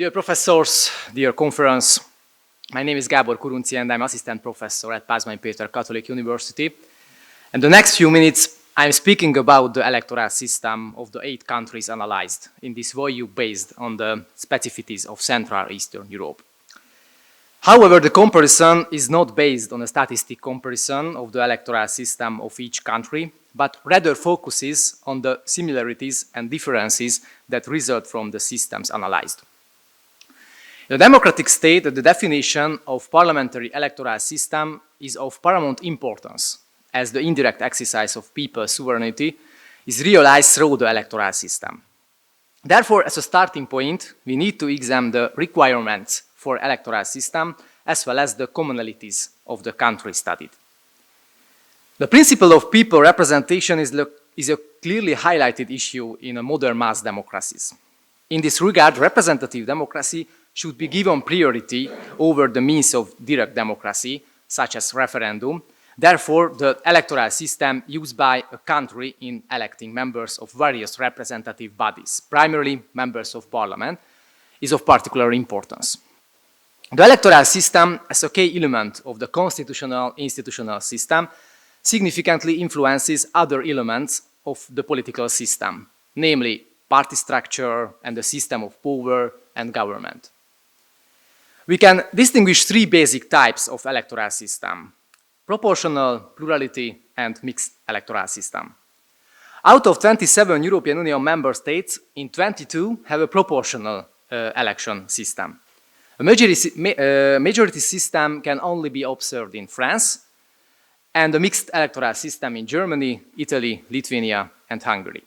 Dear professors, dear conference, my name is Gábor Kurunczi and I'm assistant professor at Pázmány Péter Catholic University. And the next few minutes I'm speaking about the electoral system of the 8 countries analyzed in this volume based on the specificities of Central Eastern Europe. However, the comparison is not based on a statistic comparison of the electoral system of each country, but rather focuses on the similarities and differences that result from the systems analyzed. In a democratic state, the definition of parliamentary electoral system is of paramount importance, as the indirect exercise of people's sovereignty is realized through the electoral system. Therefore, as a starting point, we need to examine the requirements for electoral system as well as the commonalities of the country studied. The principle of people representation is a clearly highlighted issue in a modern mass democracies. In this regard, representative democracy should be given priority over the means of direct democracy, such as referendum. Therefore, the electoral system used by a country in electing members of various representative bodies, primarily members of parliament, is of particular importance. The electoral system, as a key element of the constitutional institutional system, significantly influences other elements of the political system, namely party structure and the system of power and government. We can distinguish 3 basic types of electoral system: proportional, plurality, and mixed electoral system. Out of 27 European Union member states, in 22 have a proportional election system. A majority system can only be observed in France, and a mixed electoral system in Germany, Italy, Lithuania, and Hungary.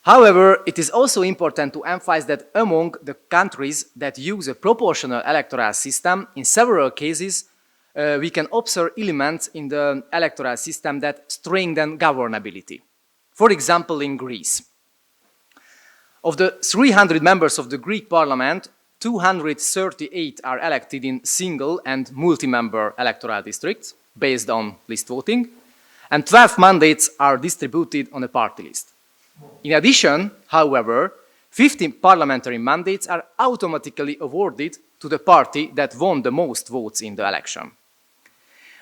However, it is also important to emphasize that among the countries that use a proportional electoral system, in several cases, we can observe elements in the electoral system that strengthen governability. For example, in Greece. Of the 300 members of the Greek parliament, 238 are elected in single and multi-member electoral districts based on list voting, and 12 mandates are distributed on a party list. In addition, however, 15 parliamentary mandates are automatically awarded to the party that won the most votes in the election.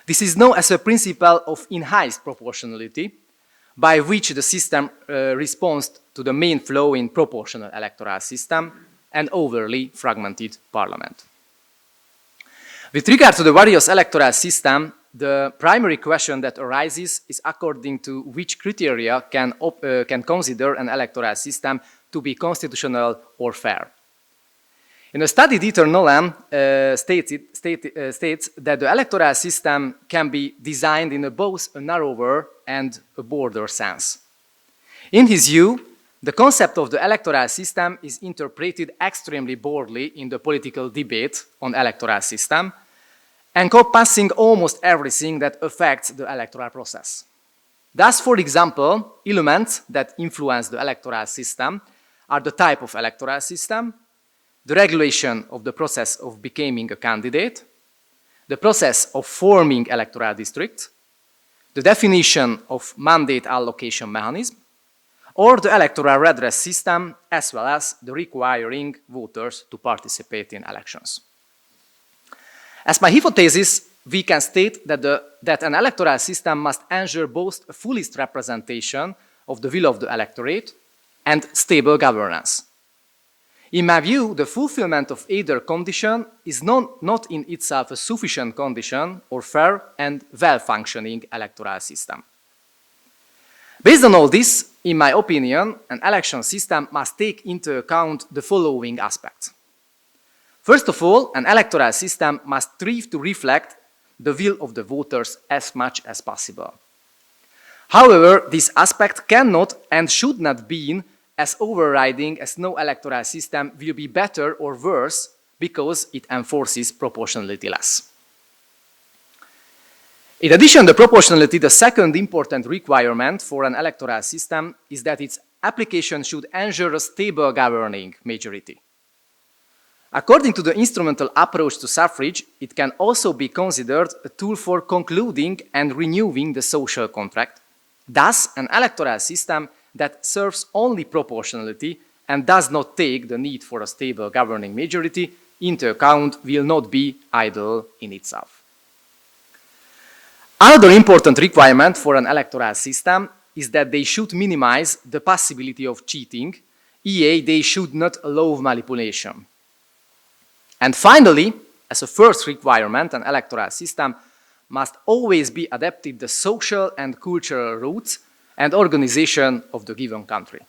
This is known as a principle of enhanced proportionality, by which the system responds to the main flaw in proportional electoral system and overly fragmented parliament. With regard to the various electoral systems, the primary question that arises is according to which criteria can consider an electoral system to be constitutional or fair. In a study, Dieter Nolan states that the electoral system can be designed in both a narrower and a broader sense. In his view, the concept of the electoral system is interpreted extremely broadly in the political debate on electoral system, encompassing almost everything that affects the electoral process. Thus, for example, elements that influence the electoral system are the type of electoral system, the regulation of the process of becoming a candidate, the process of forming electoral districts, the definition of mandate allocation mechanism, or the electoral redress system, as well as the requiring voters to participate in elections. As my hypothesis, we can state that an electoral system must ensure both a fullest representation of the will of the electorate and stable governance. In my view, the fulfillment of either condition is not in itself a sufficient condition or fair and well-functioning electoral system. Based on all this, in my opinion, an election system must take into account the following aspects. First of all, an electoral system must strive to reflect the will of the voters as much as possible. However, this aspect cannot and should not be as overriding as no electoral system will be better or worse because it enforces proportionality less. In addition to proportionality, the second important requirement for an electoral system is that its application should ensure a stable governing majority. According to the instrumental approach to suffrage, it can also be considered a tool for concluding and renewing the social contract. Thus, an electoral system that serves only proportionality and does not take the need for a stable governing majority into account will not be idle in itself. Another important requirement for an electoral system is that they should minimize the possibility of cheating, i.e. they should not allow manipulation. And finally, as a first requirement, an electoral system must always be adapted to the social and cultural roots and organization of the given country.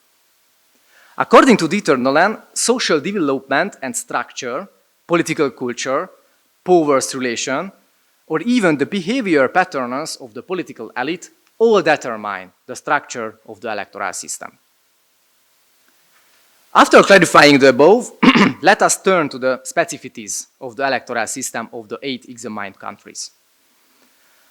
According to Dieter Nolen, social development and structure, political culture, powers relation, or even the behavior patterns of the political elite all determine the structure of the electoral system. After clarifying the above, let us turn to the specificities of the electoral system of the 8 examined countries.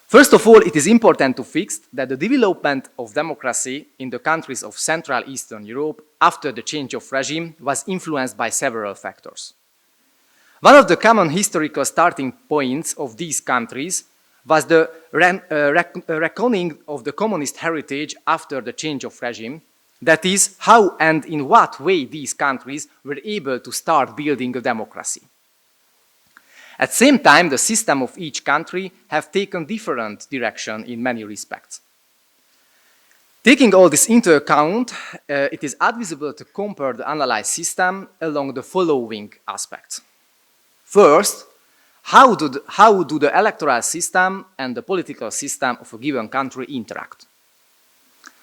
First of all, it is important to fix that the development of democracy in the countries of Central Eastern Europe after the change of regime was influenced by several factors. One of the common historical starting points of these countries was the reckoning of the communist heritage after the change of regime, that is, how and in what way these countries were able to start building a democracy. At the same time, the system of each country have taken different direction in many respects. Taking all this into account, it is advisable to compare the analyzed system along the following aspects. First, how do the electoral system and the political system of a given country interact?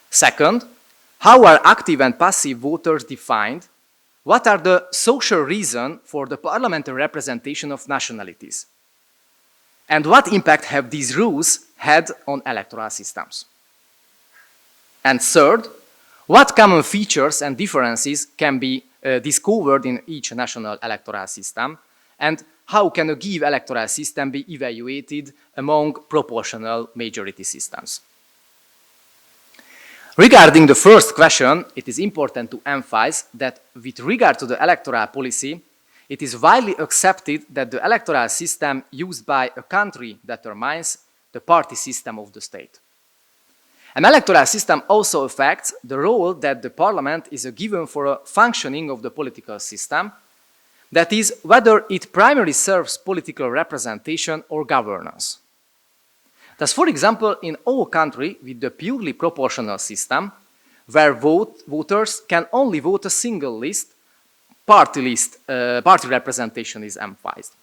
Second, how are active and passive voters defined? What are the social reasons for the parliamentary representation of nationalities? And what impact have these rules had on electoral systems? And third, what common features and differences can be discovered in each national electoral system? And how can a given electoral system be evaluated among proportional majority systems? Regarding the first question, it is important to emphasize that with regard to the electoral policy, it is widely accepted that the electoral system used by a country determines the party system of the state. An electoral system also affects the role that the parliament is given for a functioning of the political system, that is, whether it primarily serves political representation or governance. Thus, for example, in all countries with the purely proportional system, where voters can only vote a single list, party representation is emphasized.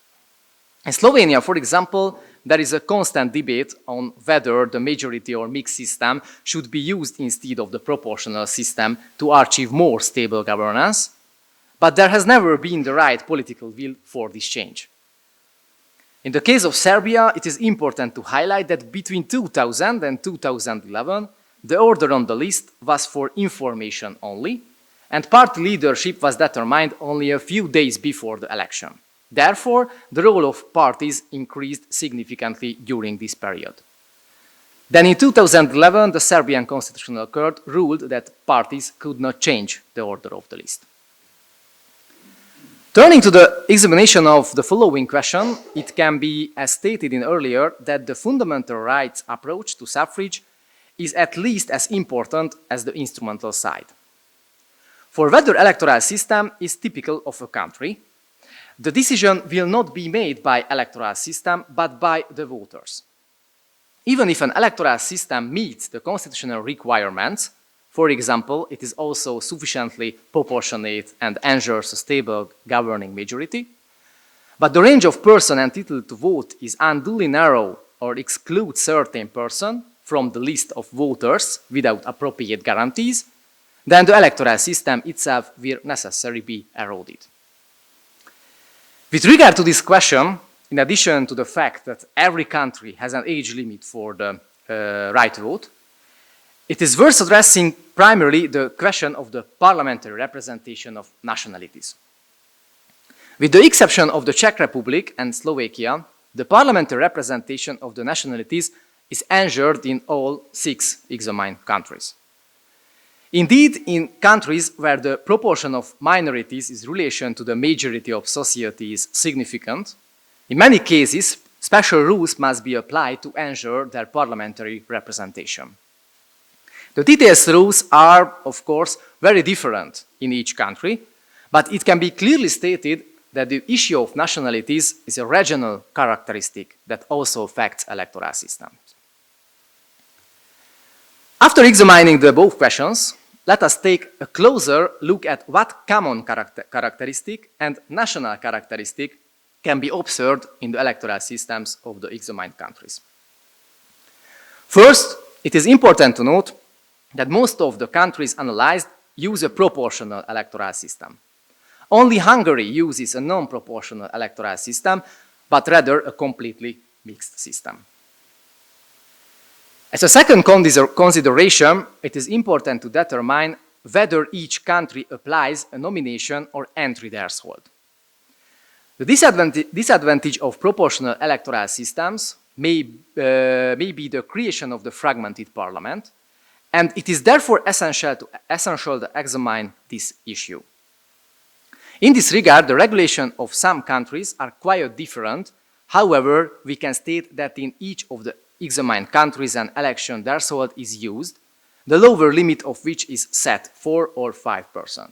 In Slovenia, for example, there is a constant debate on whether the majority or mixed system should be used instead of the proportional system to achieve more stable governance, but there has never been the right political will for this change. In the case of Serbia, it is important to highlight that between 2000 and 2011, the order on the list was for information only, and party leadership was determined only a few days before the election. Therefore, the role of parties increased significantly during this period. Then in 2011, the Serbian Constitutional Court ruled that parties could not change the order of the list. Turning to the examination of the following question, it can be, as stated in earlier, that the fundamental rights approach to suffrage is at least as important as the instrumental side. For whether electoral system is typical of a country, the decision will not be made by electoral system, but by the voters. Even if an electoral system meets the constitutional requirements, for example, it is also sufficiently proportionate and ensures a stable governing majority, but the range of persons entitled to vote is unduly narrow or excludes certain persons from the list of voters without appropriate guarantees, then the electoral system itself will necessarily be eroded. With regard to this question, in addition to the fact that every country has an age limit for the right to vote, it is worth addressing primarily the question of the parliamentary representation of nationalities. With the exception of the Czech Republic and Slovakia, the parliamentary representation of the nationalities is ensured in all 6 examined countries. Indeed, in countries where the proportion of minorities in relation to the majority of society is significant, in many cases, special rules must be applied to ensure their parliamentary representation. The details rules are, of course, very different in each country, but it can be clearly stated that the issue of nationalities is a regional characteristic that also affects electoral systems. After examining the above questions, let us take a closer look at what common characteristic and national characteristic can be observed in the electoral systems of the examined countries. First, it is important to note that most of the countries analyzed use a proportional electoral system. Only Hungary uses a non-proportional electoral system, but rather a completely mixed system. As a second consideration, it is important to determine whether each country applies a nomination or entry threshold. The disadvantage of proportional electoral systems may be the creation of the fragmented parliament, and it is therefore essential to examine this issue. In this regard, the regulation of some countries are quite different. However, we can state that in each of the examined countries an election threshold is used, the lower limit of which is set 4 or 5%.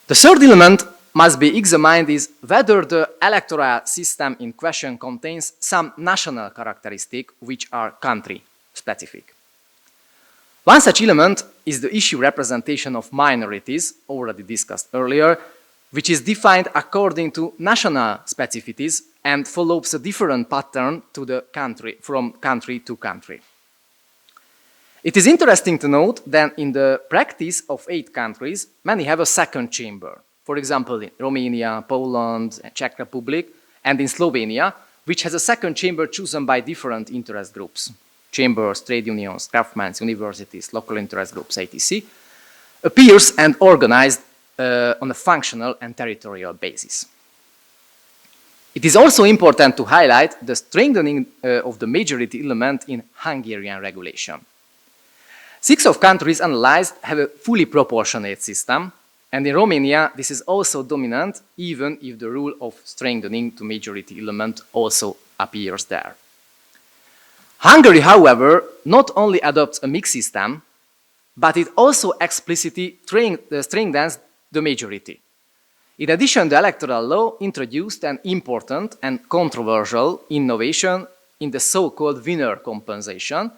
The third element must be examined is whether the electoral system in question contains some national characteristics which are country-specific. One such element is the issue representation of minorities, already discussed earlier, which is defined according to national specificities and follows a different pattern to the country, from country to country. It is interesting to note that in the practice of 8 countries, many have a second chamber. For example, in Romania, Poland, Czech Republic, and in Slovenia, which has a second chamber chosen by different interest groups. Chambers, trade unions, craftsmen, universities, local interest groups, etc., appears and organized on a functional and territorial basis. It is also important to highlight the strengthening of the majority element in Hungarian regulation. 6 of countries analyzed have a fully proportionate system, and in Romania this is also dominant, even if the rule of strengthening the majority element also appears there. Hungary, however, not only adopts a mixed system, but it also explicitly strengthens the majority. In addition, the electoral law introduced an important and controversial innovation in the so-called winner compensation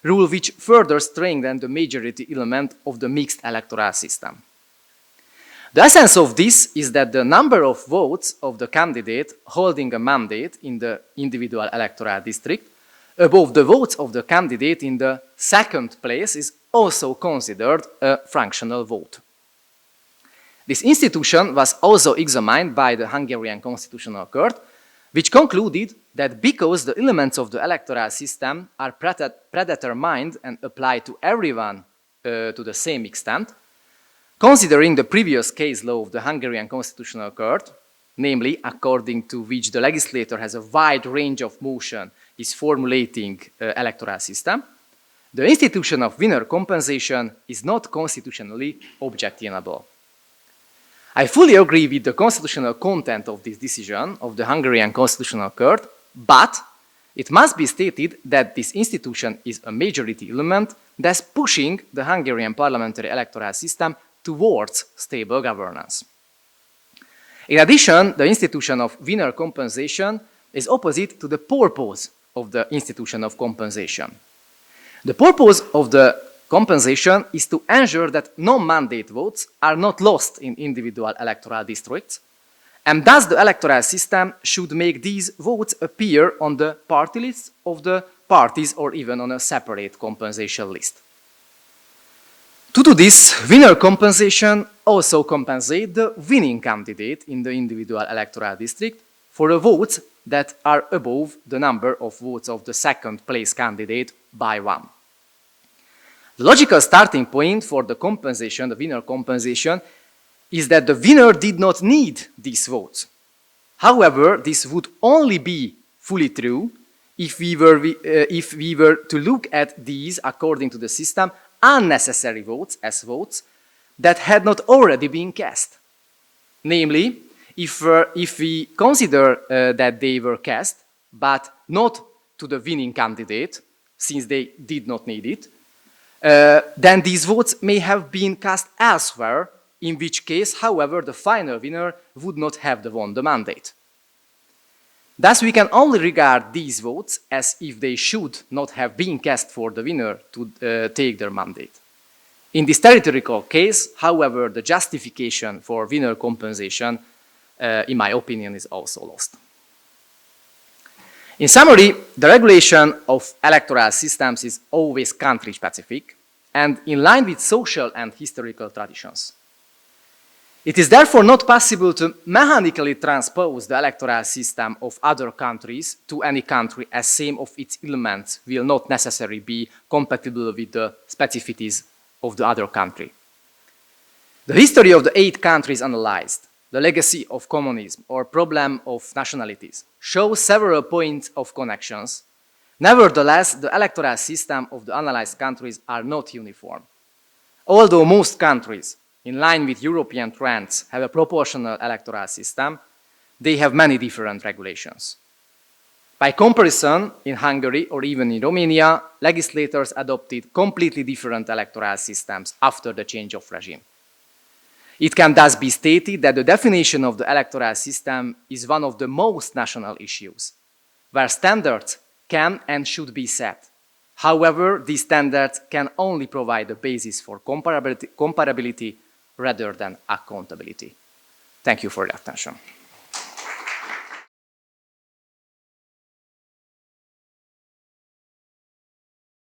rule, which further strengthened the majority element of the mixed electoral system. The essence of this is that the number of votes of the candidate holding a mandate in the individual electoral district above the votes of the candidate in the second place is also considered a functional vote. This institution was also examined by the Hungarian Constitutional Court, which concluded that because the elements of the electoral system are predetermined and applied to everyone to the same extent, considering the previous case law of the Hungarian Constitutional Court, namely according to which the legislator has a wide range of motion is formulating electoral system, the institution of winner compensation is not constitutionally objectionable. I fully agree with the constitutional content of this decision of the Hungarian Constitutional Court, but it must be stated that this institution is a majority element thus pushing the Hungarian parliamentary electoral system towards stable governance. In addition, the institution of winner compensation is opposite to the purpose of the institution of compensation. The purpose of the compensation is to ensure that non-mandate votes are not lost in individual electoral districts, and thus the electoral system should make these votes appear on the party lists of the parties or even on a separate compensation list. To do this, winner compensation also compensates the winning candidate in the individual electoral district for the votes that are above the number of votes of the second place candidate by 1. The logical starting point for the compensation, the winner compensation, is that the winner did not need these votes. However, this would only be fully true if we were to look at these, according to the system, unnecessary votes as votes that had not already been cast. Namely, if we consider that they were cast, but not to the winning candidate, since they did not need it, then these votes may have been cast elsewhere, in which case, however, the final winner would not have won the mandate. Thus, we can only regard these votes as if they should not have been cast for the winner to take their mandate. In this territorial case, however, the justification for winner compensation, in my opinion, is also lost. In summary, the regulation of electoral systems is always country-specific and in line with social and historical traditions. It is therefore not possible to mechanically transpose the electoral system of other countries to any country, as some of its elements will not necessarily be compatible with the specificities of the other country. The history of the 8 countries analyzed, the legacy of communism or problem of nationalities, shows several points of connections. Nevertheless, the electoral system of the analyzed countries are not uniform. Although most countries, in line with European trends, have a proportional electoral system, they have many different regulations. By comparison, in Hungary or even in Romania, legislators adopted completely different electoral systems after the change of regime. It can thus be stated that the definition of the electoral system is one of the most national issues, where standards can and should be set. However, these standards can only provide the basis for comparability rather than accountability. Thank you for your attention.